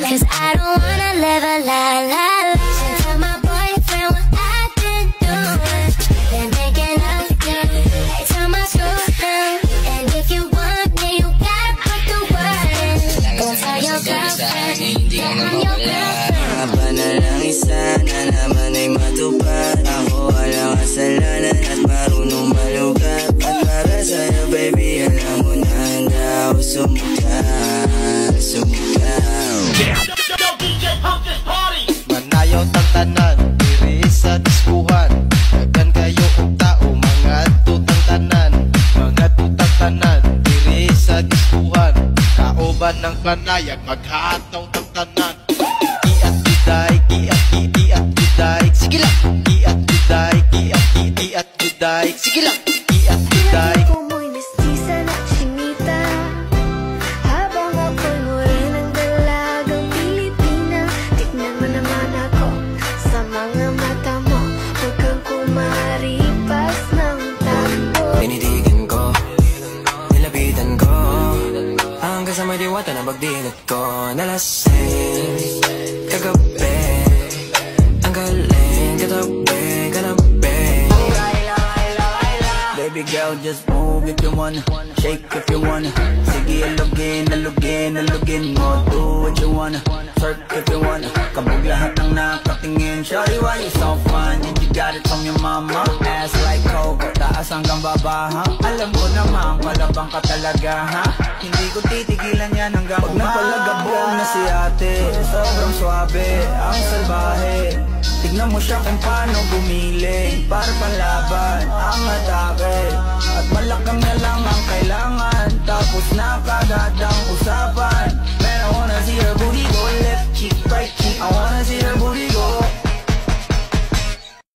Cause I don't wanna live a lie, lie, lie. Tell my boyfriend what I've been doing. Been making up to you. Hey, tell my screw him. And if you want me, you gotta put the word in. Go tell your girlfriend that I'm your girlfriend. Haba na lang isa na naman ay matupad. Ako walang kasalanan at marunong malugat. At para sa'yo baby, alam mo na handa ako sumukaw. Manayaw tatanan, diri sa diskuhan. Dagan kayo og tao, mga tutang tanan. Mga tutang tanan, diri sa diskuhan. Kauban ng panayag, maghataw tang tanan. Iat juday, iat juday. Sige lang, iat juday, iat juday. Sige lang, iat juday. Mo'y mestiza na chinita, habang ako'y morenang dalagang Pilipina. Tignan mo naman ako sa mga mata mo, huwag kang kumaripas ng takbo. Tinitigan ko, nilapitan ko, hanggang sa may diwata na pagdilat ko. Nalasing kagabi, ang galing katabi, kanabi. Baby girl, just move if you wanna, shake if you wanna. Sige, alugin mo, do what you wanna, twerk if you wanna. Kabog lahat ng nakatingin. Shawty, why you so fun? And you got it from your mama. Ass like Coco, taas hanggang baba, ha? Alam ko naman, palabang ka talaga, ha? Hindi ko titigilan yan hanggang pag napalagabog na si ate. Sobrang swabe, ang salbahe. Tignan mo siya kung paano gumiling, para panlaban ang atake. At malakang na lang ang kailangan, tapos na kagad ang usapan. Man, I wanna see her booty